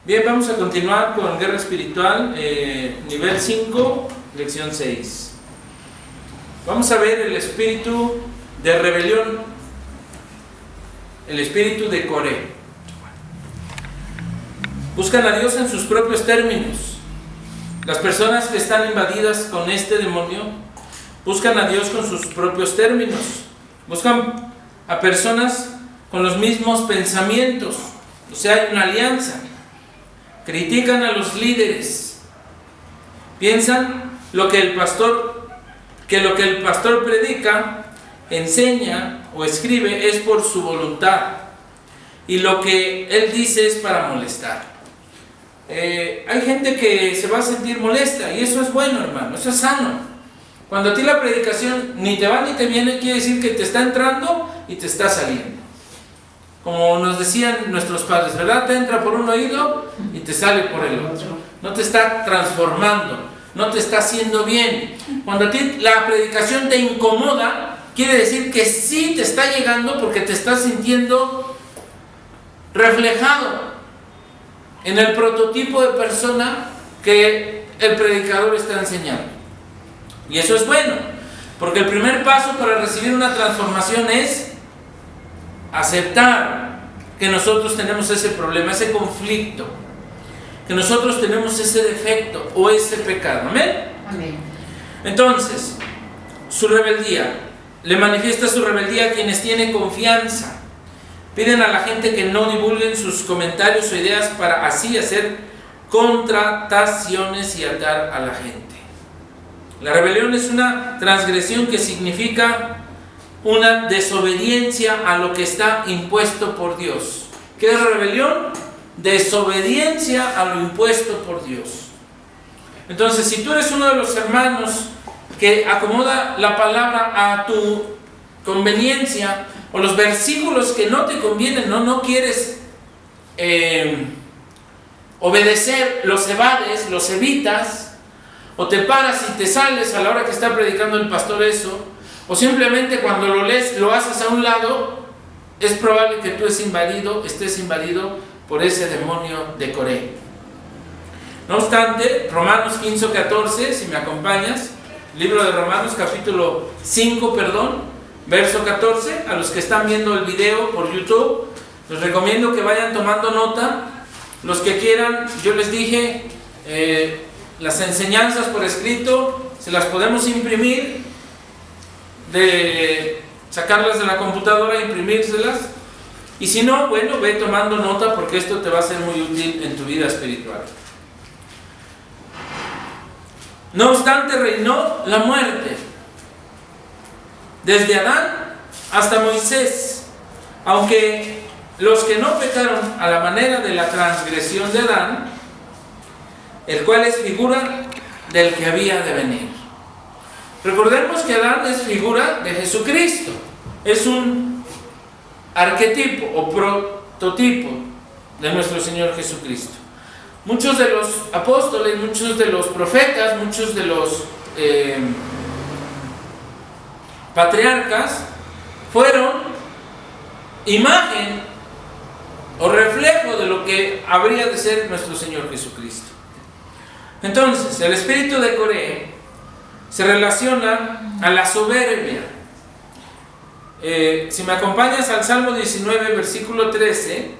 Bien, vamos a continuar con Guerra Espiritual, nivel 5, lección 6. Vamos a ver el espíritu de rebelión, el espíritu de Coré. Buscan a Dios en sus propios términos. Las personas que están invadidas con este demonio buscan a Dios con sus propios términos. Buscan a personas con los mismos pensamientos. O sea, hay una alianza. Critican a los líderes. Piensan lo que el pastor predica, enseña o escribe es por su voluntad. Y lo que él dice es para molestar. Hay gente que se va a sentir molesta y eso es bueno, hermano, eso es sano. Cuando a ti la predicación ni te va ni te viene, quiere decir que te está entrando y te está saliendo. Como nos decían nuestros padres, ¿verdad? Te entra por un oído y te sale por el otro. No te está transformando, no te está haciendo bien. Cuando a ti la predicación te incomoda, quiere decir que sí te está llegando porque te estás sintiendo reflejado en el prototipo de persona que el predicador está enseñando. Y eso es bueno, porque el primer paso para recibir una transformación es aceptar que nosotros tenemos ese problema, ese conflicto, que nosotros tenemos ese defecto o ese pecado. ¿Amén? Amén. Entonces, su rebeldía, le manifiesta su rebeldía a quienes tienen confianza. Piden a la gente que no divulguen sus comentarios o ideas para así hacer contrataciones y atar a la gente. La rebelión es una transgresión que significa una desobediencia a lo que está impuesto por Dios. ¿Qué es rebelión? Desobediencia a lo impuesto por Dios. Entonces, si tú eres uno de los hermanos que acomoda la palabra a tu conveniencia, o los versículos que no te convienen, no quieres obedecer, los evades, los evitas, o te paras y te sales a la hora que está predicando el pastor eso, o simplemente cuando lo lees lo haces a un lado, es probable que tú estés invadido por ese demonio de Coré. No obstante, Romanos 15:14, si me acompañas, libro de Romanos capítulo 5, verso 14, a los que están viendo el video por YouTube, les recomiendo que vayan tomando nota. Los que quieran, yo les dije, las enseñanzas por escrito, se las podemos imprimir, de sacarlas de la computadora e imprimírselas. Y si no, bueno, ve tomando nota porque esto te va a ser muy útil en tu vida espiritual. No obstante, reinó la muerte desde Adán hasta Moisés, aunque los que no pecaron a la manera de la transgresión de Adán, el cual es figura del que había de venir. Recordemos que Adán es figura de Jesucristo, es un arquetipo o prototipo de nuestro Señor Jesucristo. Muchos de los apóstoles, muchos de los profetas, muchos de los patriarcas fueron imagen o reflejo de lo que habría de ser nuestro Señor Jesucristo. Entonces, el espíritu de Coré se relaciona a la soberbia. Si me acompañas al Salmo 19, versículo 13,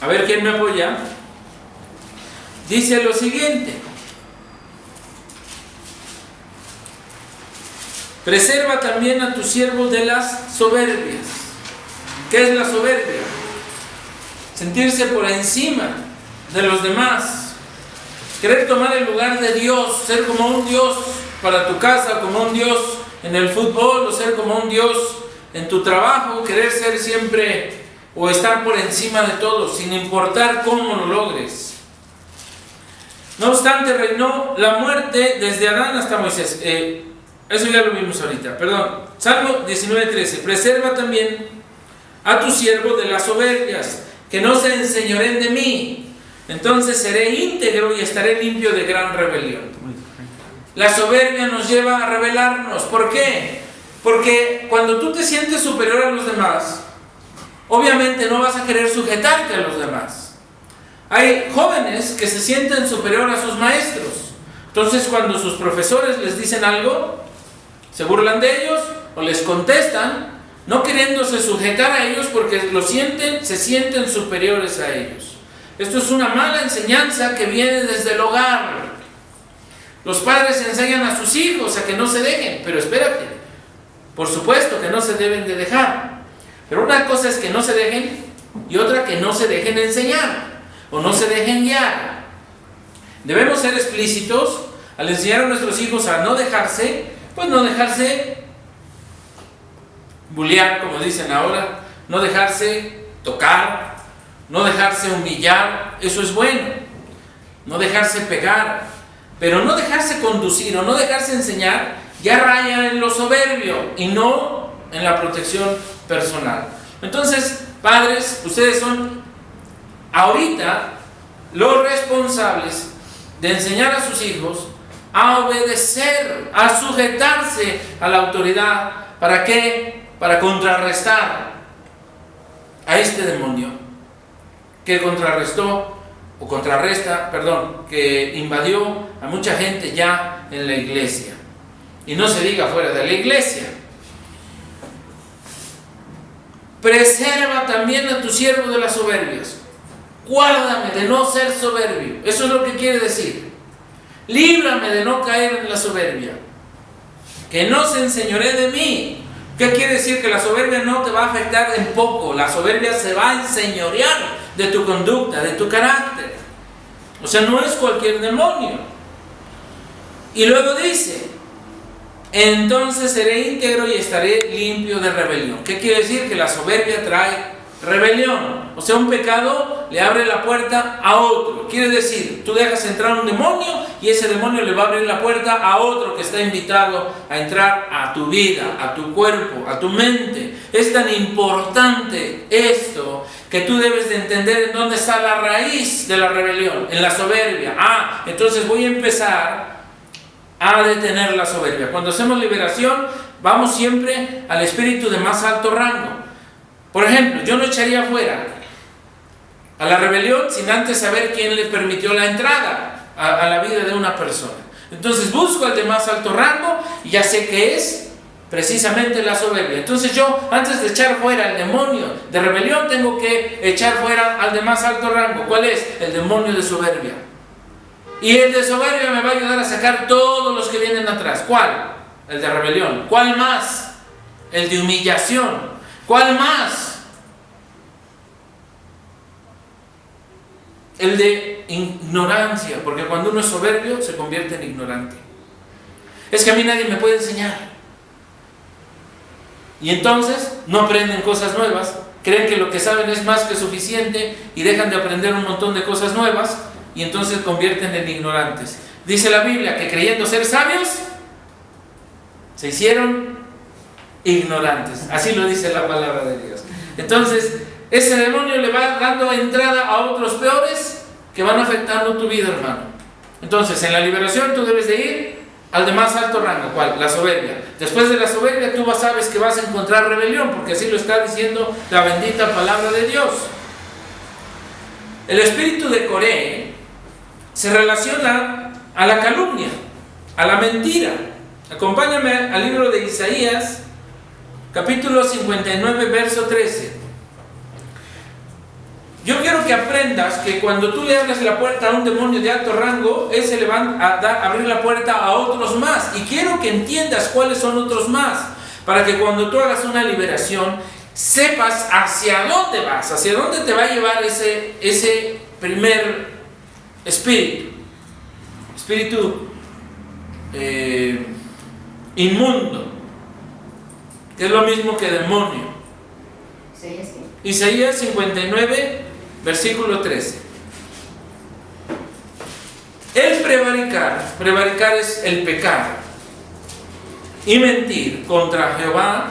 a ver quién me apoya, dice lo siguiente: preserva también a tu siervo de las soberbias. ¿Qué es la soberbia? Sentirse por encima de los demás, querer tomar el lugar de Dios, ser como un Dios para tu casa, como un Dios en el fútbol, o ser como un Dios en tu trabajo, querer ser siempre o estar por encima de todos, sin importar cómo lo logres. No obstante, reinó la muerte desde Adán hasta Moisés. Eso ya lo vimos ahorita, Salmo 19:13, preserva también a tu siervo de las soberbias, que no se enseñoreen de mí, entonces seré íntegro y estaré limpio de gran rebelión. La soberbia nos lleva a rebelarnos. ¿Por qué? Porque cuando tú te sientes superior a los demás, obviamente no vas a querer sujetarte a los demás. Hay jóvenes que se sienten superior a sus maestros. Entonces, cuando sus profesores les dicen algo, se burlan de ellos o les contestan, no queriéndose sujetar a ellos porque se sienten superiores a ellos. Esto es una mala enseñanza que viene desde el hogar. Los padres enseñan a sus hijos a que no se dejen, pero espérate, por supuesto que no se deben de dejar. Pero una cosa es que no se dejen y otra que no se dejen enseñar o no se dejen guiar. Debemos ser explícitos al enseñar a nuestros hijos a no dejarse, pues no dejarse bullear, como dicen ahora, no dejarse tocar, no dejarse humillar, eso es bueno, no dejarse pegar, pero no dejarse conducir o no dejarse enseñar ya raya en lo soberbio y no en la protección personal. Entonces, padres, ustedes son ahorita los responsables de enseñar a sus hijos a obedecer, a sujetarse a la autoridad. ¿Para qué? Para contrarrestar a este demonio que que invadió a mucha gente ya en la iglesia. Y no se diga fuera de la iglesia. Preserva también a tu siervo de las soberbias. Guárdame de no ser soberbio. Eso es lo que quiere decir. Líbrame de no caer en la soberbia. Que no se enseñoree de mí. ¿Qué quiere decir? Que la soberbia no te va a afectar en poco. La soberbia se va a enseñorear de tu conducta, de tu carácter. O sea, no es cualquier demonio. Y luego dice: entonces seré íntegro y estaré limpio de rebelión. ¿Qué quiere decir? Que la soberbia trae rebelión. O sea, un pecado le abre la puerta a otro. Quiere decir, tú dejas entrar un demonio y ese demonio le va a abrir la puerta a otro que está invitado a entrar a tu vida, a tu cuerpo, a tu mente. Es tan importante esto que tú debes de entender en dónde está la raíz de la rebelión, en la soberbia. Entonces voy a empezar a detener la soberbia. Cuando hacemos liberación, vamos siempre al espíritu de más alto rango. Por ejemplo, yo no echaría fuera a la rebelión sin antes saber quién le permitió la entrada a la vida de una persona. Entonces busco al de más alto rango y ya sé que es precisamente la soberbia. Entonces yo, antes de echar fuera al demonio de rebelión, tengo que echar fuera al de más alto rango. ¿Cuál es? El demonio de soberbia. Y el de soberbia me va a ayudar a sacar todos los que vienen atrás. ¿Cuál? El de rebelión. ¿Cuál más? El de humillación. ¿Cuál más? El de ignorancia, porque cuando uno es soberbio se convierte en ignorante. Es que a mí nadie me puede enseñar. Y entonces no aprenden cosas nuevas, creen que lo que saben es más que suficiente y dejan de aprender un montón de cosas nuevas y entonces convierten en ignorantes. Dice la Biblia que creyendo ser sabios, se hicieron ignorantes. Así lo dice la palabra de Dios. Entonces, ese demonio le va dando entrada a otros peores que van afectando tu vida, hermano. Entonces, en la liberación tú debes de ir al de más alto rango. ¿Cuál? La soberbia. Después de la soberbia tú sabes que vas a encontrar rebelión, porque así lo está diciendo la bendita palabra de Dios. El espíritu de Coré se relaciona a la calumnia, a la mentira. Acompáñame al libro de Isaías, capítulo 59, verso 13. Yo quiero que aprendas que cuando tú le abres la puerta a un demonio de alto rango, ese le va a abrir la puerta a otros más. Y quiero que entiendas cuáles son otros más, para que cuando tú hagas una liberación, sepas hacia dónde vas, hacia dónde te va a llevar ese primer espíritu inmundo, que es lo mismo que demonio. Isaías 59, versículo 13. El prevaricar es el pecar y mentir contra Jehová.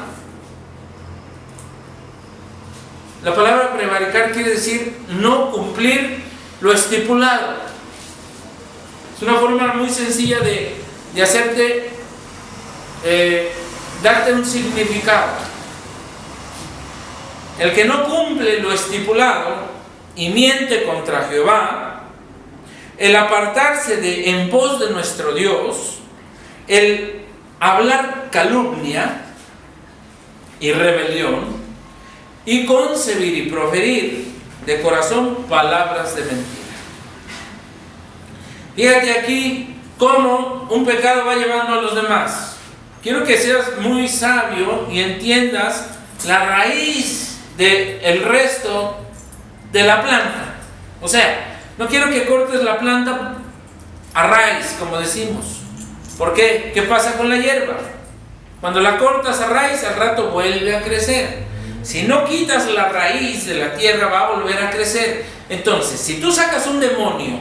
La palabra prevaricar quiere decir no cumplir lo estipulado. Es una forma muy sencilla de hacerte, darte un significado. el que no cumple lo estipulado y miente contra Jehová, el apartarse de en pos de nuestro Dios, el hablar calumnia y rebelión, y concebir y proferir de corazón palabras de mentira. Fíjate aquí cómo un pecado va llevando a los demás. Quiero que seas muy sabio y entiendas la raíz del resto de la planta. O sea, no quiero que cortes la planta a raíz, como decimos. ¿Por qué? ¿Qué pasa con la hierba? Cuando la cortas a raíz, al rato vuelve a crecer. Si no quitas la raíz de la tierra, va a volver a crecer. Entonces, si tú sacas un demonio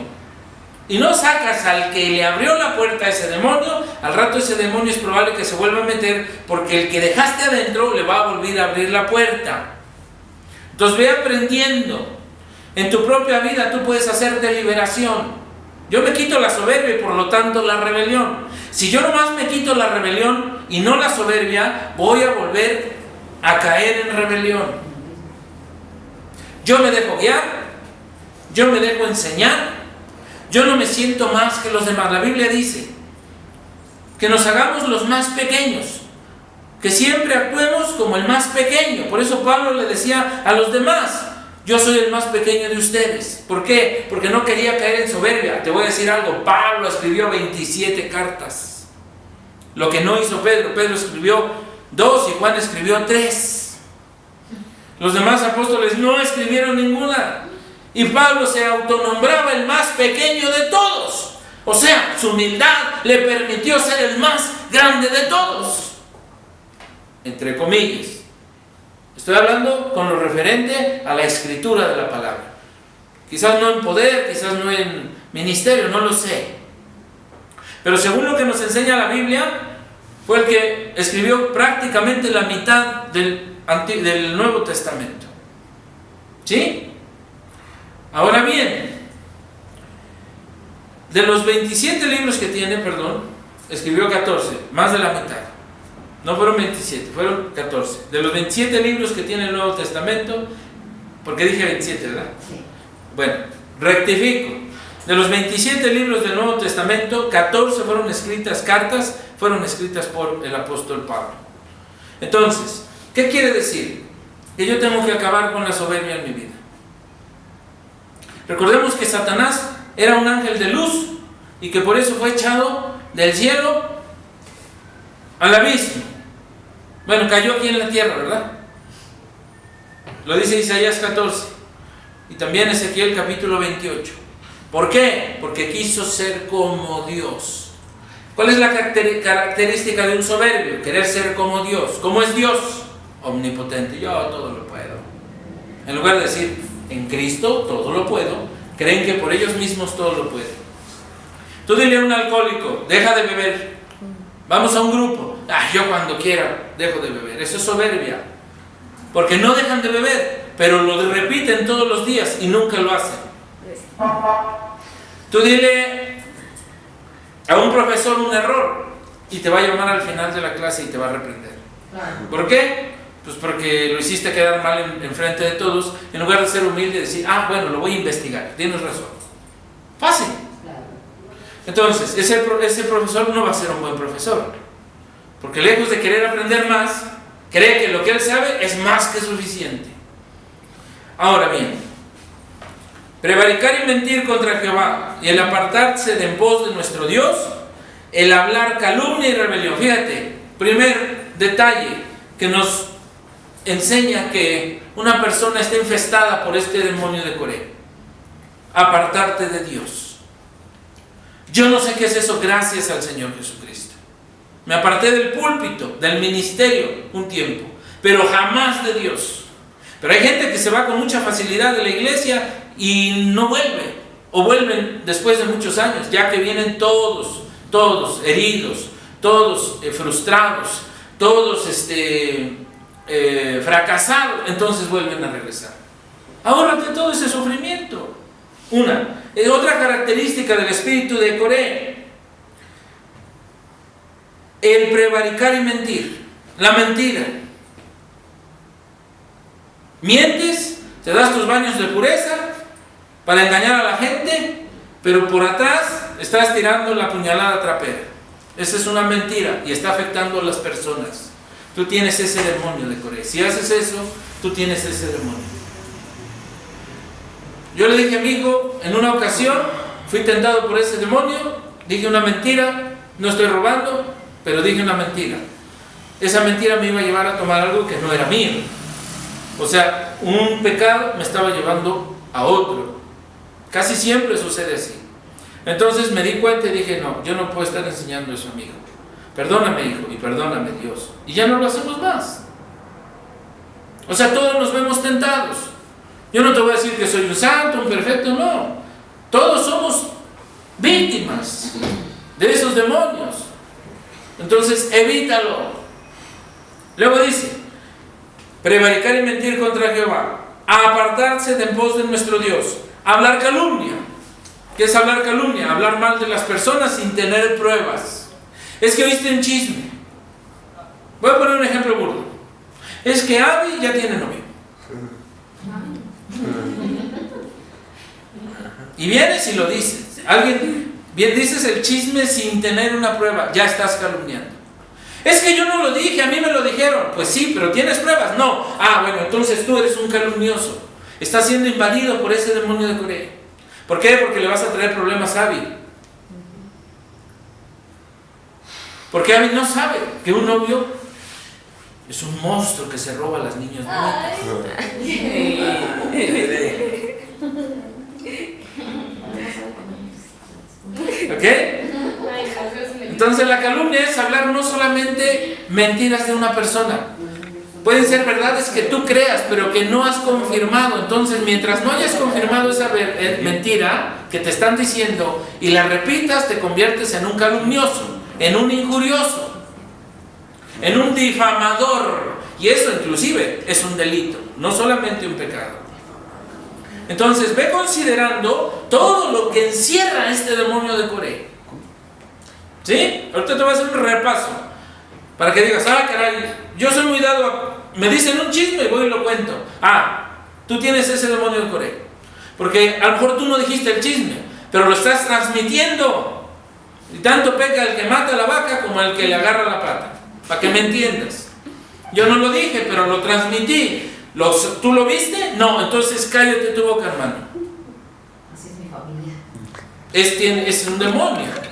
y no sacas al que le abrió la puerta a ese demonio, al rato ese demonio es probable que se vuelva a meter, porque el que dejaste adentro le va a volver a abrir la puerta. Entonces ve aprendiendo. En tu propia vida tú puedes hacer deliberación. Yo me quito la soberbia y por lo tanto la rebelión. Si yo nomás me quito la rebelión y no la soberbia, voy a volver a caer en rebelión. Yo me dejo guiar, yo me dejo enseñar, yo no me siento más que los demás. La Biblia dice que nos hagamos los más pequeños, que siempre actuemos como el más pequeño. Por eso Pablo le decía a los demás: yo soy el más pequeño de ustedes. ¿Por qué? Porque no quería caer en soberbia. Te voy a decir algo: Pablo escribió 27 cartas. Lo que no hizo Pedro. Pedro escribió 2 y Juan escribió 3. Los demás apóstoles no escribieron ninguna. Y Pablo se autonombraba el más pequeño de todos. O sea, su humildad le permitió ser el más grande de todos, entre comillas. Estoy hablando con lo referente a la escritura de la palabra. Quizás no en poder, quizás no en ministerio, no lo sé. Pero según lo que nos enseña la Biblia, fue el que escribió prácticamente la mitad del Nuevo Testamento. ¿Sí? Ahora bien, de los 27 libros que tiene, escribió 14, más de la mitad. No fueron 27, fueron 14. De los 27 libros que tiene el Nuevo Testamento, porque dije 27, ¿verdad? Sí. Bueno, rectifico. De los 27 libros del Nuevo Testamento, 14 fueron escritas, cartas, fueron escritas por el apóstol Pablo. Entonces, ¿qué quiere decir? Que yo tengo que acabar con la soberbia en mi vida. Recordemos que Satanás era un ángel de luz y que por eso fue echado del cielo al abismo. Bueno, cayó aquí en la tierra, ¿verdad? Lo dice Isaías 14 y también Ezequiel capítulo 28. ¿Por qué? Porque quiso ser como Dios. ¿Cuál es la característica de un soberbio? Querer ser como Dios. ¿Cómo es Dios? Omnipotente. Yo todo lo puedo. En lugar de decir, en Cristo todo lo puedo, creen que por ellos mismos todo lo pueden. Tú dile a un alcohólico: deja de beber. Vamos a un grupo. Yo cuando quiera dejo de beber. Eso es soberbia. Porque no dejan de beber, pero lo repiten todos los días y nunca lo hacen. Tú dile a un profesor un error y te va a llamar al final de la clase y te va a reprender. ¿Por qué? Pues porque lo hiciste quedar mal en frente de todos, en lugar de ser humilde y decir: bueno, lo voy a investigar, tienes razón. Fácil. Entonces, ese profesor no va a ser un buen profesor, porque lejos de querer aprender más, cree que lo que él sabe es más que suficiente. Ahora bien, prevaricar y mentir contra Jehová, y el apartarse de en pos de nuestro Dios, el hablar calumnia y rebelión. Fíjate, primer detalle que nos enseña que una persona está infestada por este demonio de Coré: apartarte de Dios. Yo no sé qué es eso, gracias al Señor Jesucristo. Me aparté del púlpito, del ministerio un tiempo, pero jamás de Dios. Pero hay gente que se va con mucha facilidad de la iglesia y no vuelve, o vuelven después de muchos años, ya que vienen todos heridos, todos frustrados, todos fracasados, entonces vuelven a regresar. Ahórrate todo ese sufrimiento. Otra característica del espíritu de Coré: el prevaricar y mentir. La mentira. Mientes, te das tus baños de pureza para engañar a la gente, pero por atrás estás tirando la puñalada trapera. Esa es una mentira y está afectando a las personas. Tú tienes ese demonio de Coré. Si haces eso, tú tienes ese demonio. Yo le dije a mi hijo, en una ocasión, fui tentado por ese demonio, dije una mentira, no estoy robando, pero dije una mentira. Esa mentira me iba a llevar a tomar algo que no era mío. O sea, un pecado me estaba llevando a otro. Casi siempre sucede así. Entonces me di cuenta y dije, no, yo no puedo estar enseñando eso a mi hijo. Perdóname, hijo, y perdóname, Dios. Y ya no lo hacemos más. O sea, todos nos vemos tentados. Yo no te voy a decir que soy un santo, un perfecto, no. Todos somos víctimas de esos demonios. Entonces, evítalo. Luego dice, prevaricar y mentir contra Jehová, apartarse de en pos de nuestro Dios, hablar calumnia. ¿Qué es hablar calumnia? Hablar mal de las personas sin tener pruebas. Es que oíste un chisme. Voy a poner un ejemplo burdo. Es que Abby ya tiene novio. Y vienes y lo dices. Alguien bien dices el chisme sin tener una prueba. Ya estás calumniando. Es que yo no lo dije, a mí me lo dijeron. Pues sí, pero ¿tienes pruebas? No. Ah, bueno, entonces tú eres un calumnioso. Estás siendo invadido por ese demonio de Coré. ¿Por qué? Porque le vas a traer problemas a Abby. Porque Abby no sabe que un novio es un monstruo que se roba a las niñas bonitas. ¿Ok? Entonces la calumnia es hablar no solamente mentiras de una persona. Pueden ser verdades que tú creas, pero que no has confirmado. Entonces, mientras no hayas confirmado esa mentira que te están diciendo y la repitas, te conviertes en un calumnioso, en un injurioso, en un difamador. Y eso inclusive es un delito, no solamente un pecado. Entonces, ve considerando todo lo que encierra este demonio de Coré. ¿Sí? Ahorita te voy a hacer un repaso para que digas, ah, caray, yo soy muy dado a... Me dicen un chisme y voy y lo cuento. Ah, tú tienes ese demonio de Coré. Porque a lo mejor tú no dijiste el chisme, pero lo estás transmitiendo. Y tanto peca el que mata a la vaca como el que le agarra la pata. Para que me entiendas. Yo no lo dije, pero lo transmití. ¿Tú lo viste? No, entonces cállate tu boca, hermano. Así es mi familia. Es un demonio.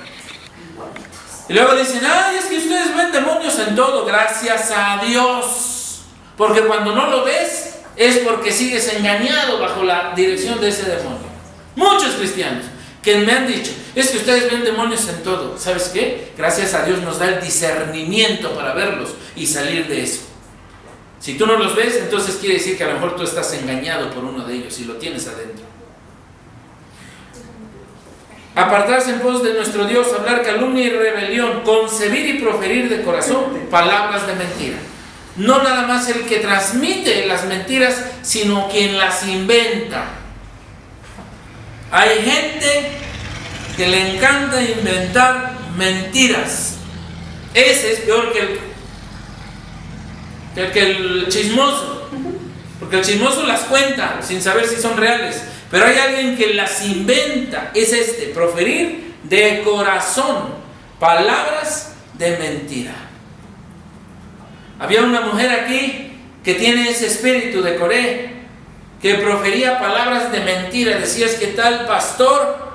Y luego dicen, ay, es que ustedes ven demonios en todo. Gracias a Dios. Porque cuando no lo ves, es porque sigues engañado bajo la dirección de ese demonio. Muchos cristianos que me han dicho, es que ustedes ven demonios en todo. ¿Sabes qué? Gracias a Dios nos da el discernimiento para verlos y salir de eso. Si tú no los ves, entonces quiere decir que a lo mejor tú estás engañado por uno de ellos y lo tienes adentro. Apartarse en pos de nuestro Dios, hablar calumnia y rebelión, concebir y proferir de corazón palabras de mentira. No nada más el que transmite las mentiras, sino quien las inventa. Hay gente que le encanta inventar mentiras. Ese es peor que el chismoso. Porque el chismoso las cuenta sin saber si son reales. Pero hay alguien que las inventa. Es proferir de corazón palabras de mentira. Había una mujer aquí que tiene ese espíritu de Coré, que profería palabras de mentira. Decías que tal pastor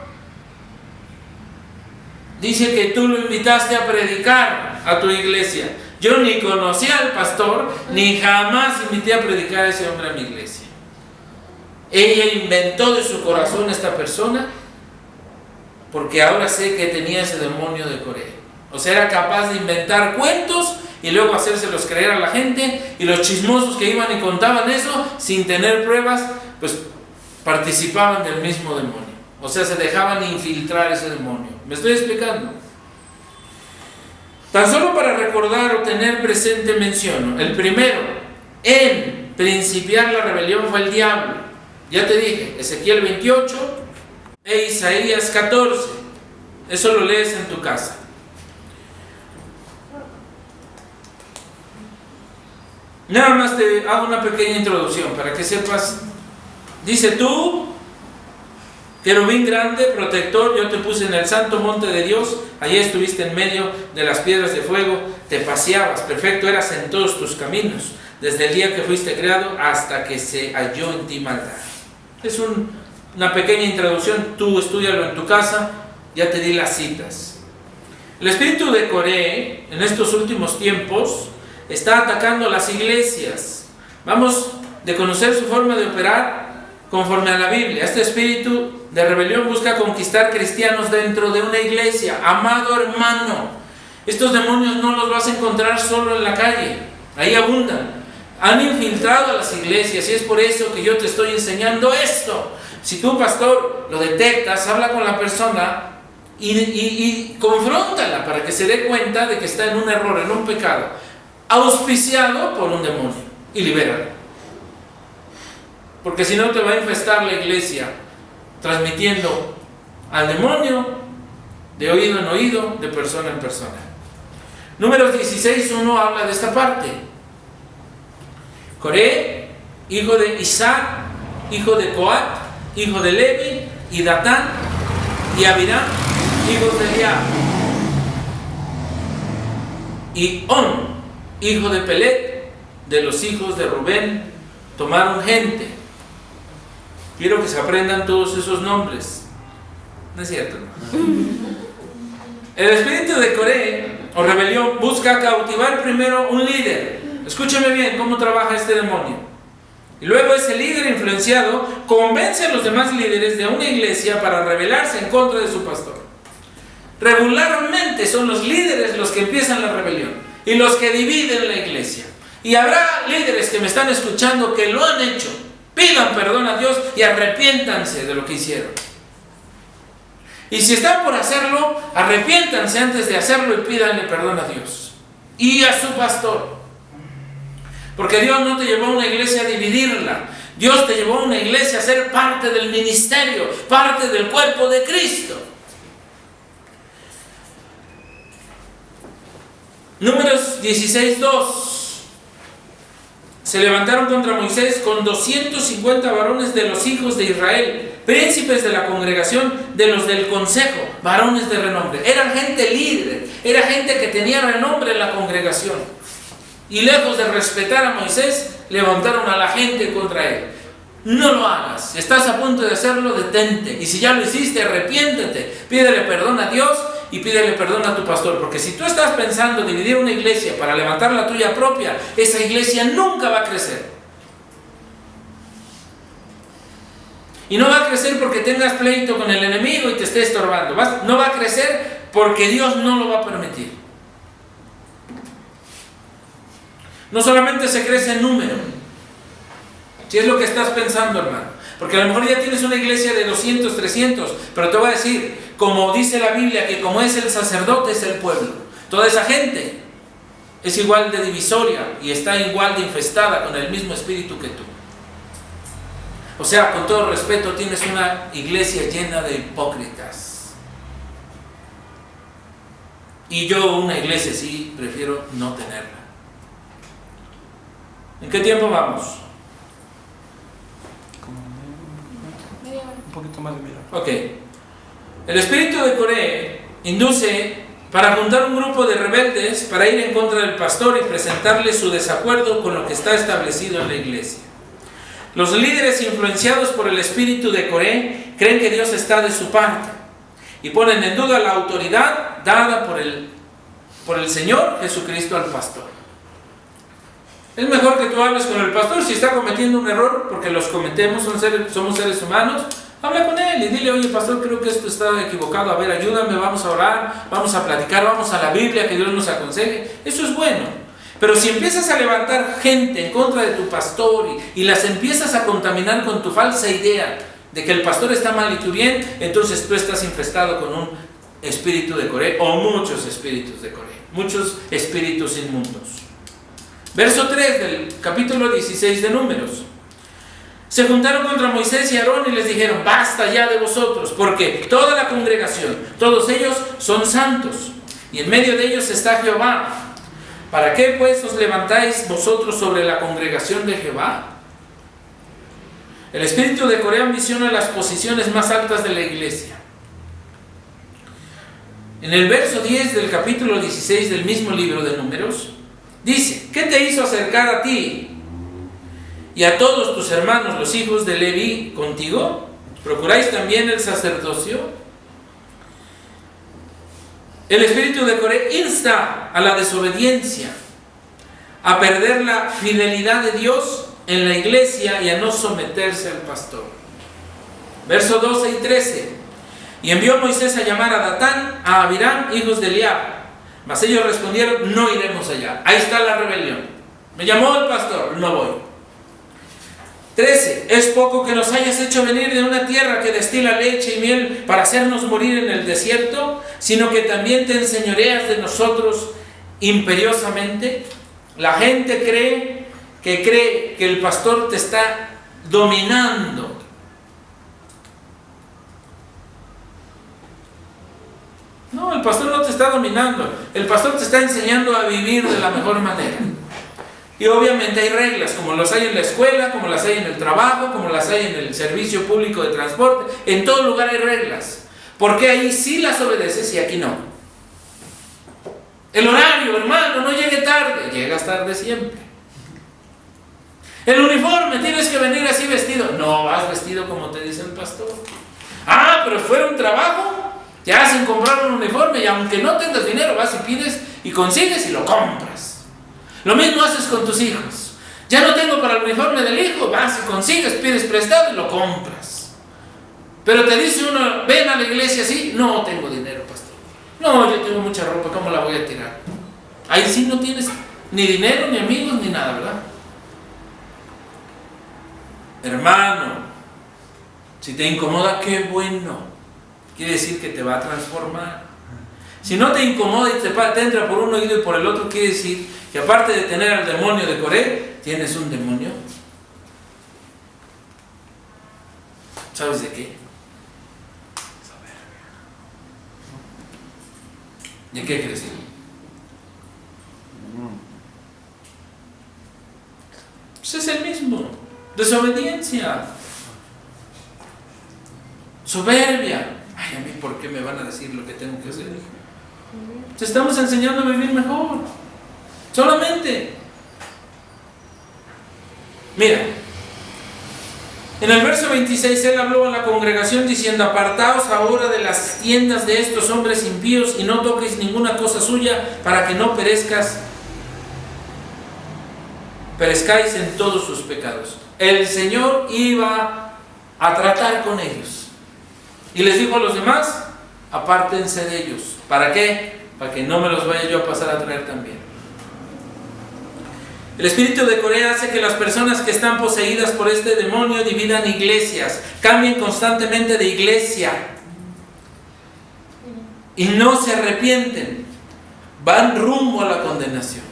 dice que tú lo invitaste a predicar a tu iglesia. Yo ni conocía al pastor, ni jamás invité a predicar a ese hombre a mi iglesia. Ella inventó de su corazón a esta persona, porque ahora sé que tenía ese demonio de Coré. O sea, era capaz de inventar cuentos y luego hacérselos creer a la gente, y los chismosos que iban y contaban eso sin tener pruebas, pues participaban del mismo demonio. O sea, se dejaban infiltrar ese demonio. ¿Me estoy explicando? Tan solo para recordar o tener presente menciono. El primero en principiar la rebelión fue el diablo. Ya te dije, Ezequiel 28 e Isaías 14. Eso lo lees en tu casa. Nada más te hago una pequeña introducción para que sepas. Dice: tú, querubín grande, protector, yo te puse en el santo monte de Dios, allí estuviste en medio de las piedras de fuego, te paseabas, perfecto eras en todos tus caminos, desde el día que fuiste creado hasta que se halló en ti maldad. Es una pequeña introducción, tú estúdialo en tu casa, ya te di las citas. El espíritu de Coré, en estos últimos tiempos, está atacando las iglesias. Vamos de conocer su forma de operar conforme a la Biblia. Este espíritu de rebelión busca conquistar cristianos dentro de una iglesia. Amado hermano, estos demonios no los vas a encontrar solo en la calle, ahí abundan. Han infiltrado a las iglesias y es por eso que yo te estoy enseñando esto. Si tú, pastor, lo detectas, habla con la persona y confróntala para que se dé cuenta de que está en un error, en un pecado, auspiciado por un demonio, y libéralo. Porque si no te va a infestar la iglesia, transmitiendo al demonio de oído en oído, de persona en persona. Números 16:1 habla de esta parte. Coré, hijo de Isaac, hijo de Coat, hijo de Levi, y Datán, y Abirán, hijos de Eliab, y On, hijo de Pelet, de los hijos de Rubén, tomaron gente. Quiero que se aprendan todos esos nombres. ¿No es cierto? El espíritu de Coré, o rebelión, busca cautivar primero un líder. Escúchame bien cómo trabaja este demonio. Y luego ese líder influenciado convence a los demás líderes de una iglesia para rebelarse en contra de su pastor. Regularmente son los líderes los que empiezan la rebelión y los que dividen la iglesia. Y habrá líderes que me están escuchando que lo han hecho. Pidan perdón a Dios y arrepiéntanse de lo que hicieron. Y si están por hacerlo, arrepiéntanse antes de hacerlo y pídanle perdón a Dios y a su pastor. Porque Dios no te llevó a una iglesia a dividirla. Dios te llevó a una iglesia a ser parte del ministerio, parte del cuerpo de Cristo. Números 16:2. Se levantaron contra Moisés con 250 varones de los hijos de Israel, príncipes de la congregación, de los del consejo, varones de renombre. Eran gente líder, era gente que tenía renombre en la congregación. Y lejos de respetar a Moisés, levantaron a la gente contra él. No lo hagas. Si estás a punto de hacerlo, detente. Y si ya lo hiciste, arrepiéntete. Pídele perdón a Dios y pídele perdón a tu pastor. Porque si tú estás pensando dividir una iglesia para levantar la tuya propia, esa iglesia nunca va a crecer. Y no va a crecer porque tengas pleito con el enemigo y te esté estorbando. No va a crecer porque Dios no lo va a permitir. No solamente se crece en número, si es lo que estás pensando, hermano, porque a lo mejor ya tienes una iglesia de 200, 300, pero te voy a decir, como dice la Biblia, que como es el sacerdote es el pueblo. Toda esa gente es igual de divisoria y está igual de infestada con el mismo espíritu que tú. O sea, con todo respeto, tienes una iglesia llena de hipócritas. Y yo una iglesia así prefiero no tenerla. ¿En qué tiempo vamos? Un poquito más de mira. Ok. El espíritu de Coré induce para juntar un grupo de rebeldes para ir en contra del pastor y presentarle su desacuerdo con lo que está establecido en la iglesia. Los líderes influenciados por el espíritu de Coré creen que Dios está de su parte y ponen en duda la autoridad dada por el Señor Jesucristo al pastor. Es mejor que tú hables con el pastor si está cometiendo un error, porque los cometemos, somos seres humanos. Habla con él y dile: oye, pastor, creo que esto está equivocado, a ver, ayúdame, vamos a orar, vamos a platicar, vamos a la Biblia, que Dios nos aconseje. Eso es bueno. Pero si empiezas a levantar gente en contra de tu pastor y las empiezas a contaminar con tu falsa idea de que el pastor está mal y tú bien, entonces tú estás infestado con un espíritu de Coré, o muchos espíritus de Coré, muchos espíritus inmundos. Verso 3 del capítulo 16 de Números. Se juntaron contra Moisés y Aarón y les dijeron: basta ya de vosotros, porque toda la congregación, todos ellos son santos, y en medio de ellos está Jehová. ¿Para qué pues os levantáis vosotros sobre la congregación de Jehová? El espíritu de Coré ambiciona las posiciones más altas de la iglesia. En el verso 10 del capítulo 16 del mismo libro de Números, dice: ¿qué te hizo acercar a ti y a todos tus hermanos, los hijos de Leví, contigo? ¿Procuráis también el sacerdocio? El espíritu de Coré insta a la desobediencia, a perder la fidelidad de Dios en la iglesia y a no someterse al pastor. Versos 12 y 13. Y envió Moisés a llamar a Datán, a Abiram, hijos de Eliab. Mas ellos respondieron: no iremos allá. Ahí está la rebelión. Me llamó el pastor, no voy. 13. Es poco que nos hayas hecho venir de una tierra que destila leche y miel para hacernos morir en el desierto, sino que también te enseñoreas de nosotros imperiosamente. La gente cree que el pastor te está dominando. No, el pastor no te está dominando. El pastor te está enseñando a vivir de la mejor manera. Y obviamente hay reglas, como las hay en la escuela, como las hay en el trabajo, como las hay en el servicio público de transporte. En todo lugar hay reglas. Porque ahí sí las obedeces y aquí no. El horario, hermano, no llegue tarde. Llegas tarde siempre. El uniforme, tienes que venir así vestido. No vas vestido como te dice el pastor. Ah, pero fuera un trabajo, te hacen comprar un uniforme y aunque no tengas dinero, vas y pides y consigues y lo compras. Lo mismo haces con tus hijos. Ya no tengo para el uniforme del hijo, vas y consigues, pides prestado y lo compras. Pero te dice uno: ven a la iglesia así. No tengo dinero, pastor. No, yo tengo mucha ropa, ¿cómo la voy a tirar? Ahí sí no tienes ni dinero, ni amigos, ni nada, ¿verdad? Hermano, si te incomoda, qué bueno. Quiere decir que te va a transformar. Si no te incomoda y te entra por un oído y por el otro, quiere decir que aparte de tener al demonio de Coré, tienes un demonio. ¿Sabes de qué? ¿De qué crees? Pues es el mismo. Desobediencia. Soberbia. Ay, a mí, ¿por qué me van a decir lo que tengo que hacer? Te estamos enseñando a vivir mejor. Solamente. Mira, en el verso 26 él habló a la congregación diciendo: apartaos ahora de las tiendas de estos hombres impíos y no toquéis ninguna cosa suya, para que no perezcáis en todos sus pecados. El Señor iba a tratar con ellos y les dijo a los demás: apártense de ellos. ¿Para qué? Para que no me los vaya yo a pasar a traer también. El espíritu de Coré hace que las personas que están poseídas por este demonio dividan iglesias, cambien constantemente de iglesia y no se arrepienten, van rumbo a la condenación.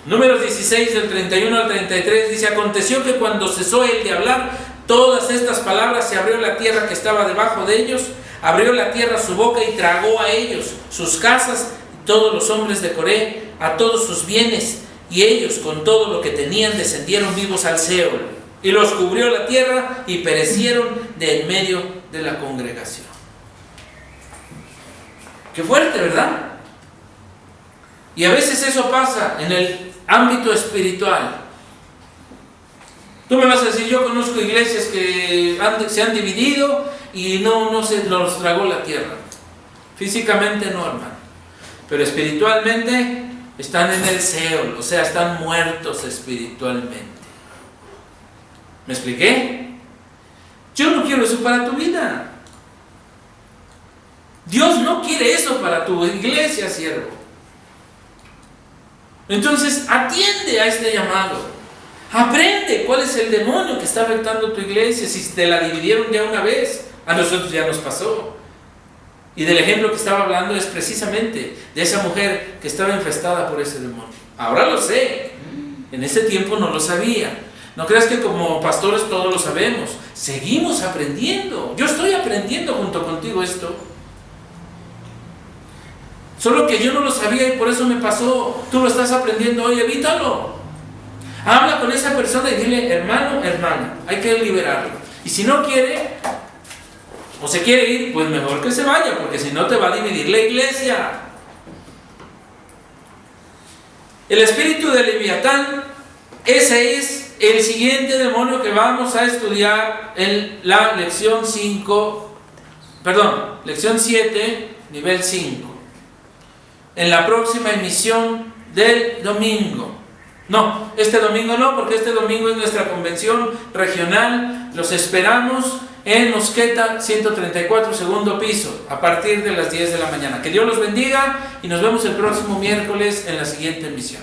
Números 16 del 31 al 33 dice: aconteció que cuando cesó él de hablar todas estas palabras, se abrió la tierra que estaba debajo de ellos, abrió la tierra su boca y tragó a ellos, sus casas, todos los hombres de Coré, a todos sus bienes, y ellos con todo lo que tenían descendieron vivos al Seol, y los cubrió la tierra y perecieron de en medio de la congregación. Qué fuerte, ¿verdad? Y a veces eso pasa en el ámbito espiritual. Tú me vas a decir: yo conozco iglesias que se han dividido y no se los tragó la tierra. Físicamente no, hermano, pero espiritualmente están en el Seol, o sea, están muertos espiritualmente. ¿Me expliqué? Yo no quiero eso para tu vida. Dios no quiere eso para tu iglesia, siervo. Entonces, atiende a este llamado. Aprende cuál es el demonio que está afectando tu iglesia. Si te la dividieron ya una vez, a nosotros ya nos pasó. Y del ejemplo que estaba hablando es precisamente de esa mujer que estaba infestada por ese demonio. Ahora lo sé. En ese tiempo no lo sabía. No creas que como pastores todos lo sabemos. Seguimos aprendiendo. Yo estoy aprendiendo junto contigo esto. Solo que yo no lo sabía y por eso me pasó. Tú lo estás aprendiendo hoy, evítalo. Habla con esa persona y dile, hermano, hermana, hay que liberarlo. Y si no quiere, o se quiere ir, pues mejor que se vaya, porque si no te va a dividir la iglesia. El espíritu de Leviatán, ese es el siguiente demonio que vamos a estudiar en la lección 7, nivel 5. En la próxima emisión del domingo. No, este domingo no, porque este domingo es nuestra convención regional. Los esperamos en Mosqueta 134, segundo piso, a partir de las 10 de la mañana. Que Dios los bendiga y nos vemos el próximo miércoles en la siguiente emisión.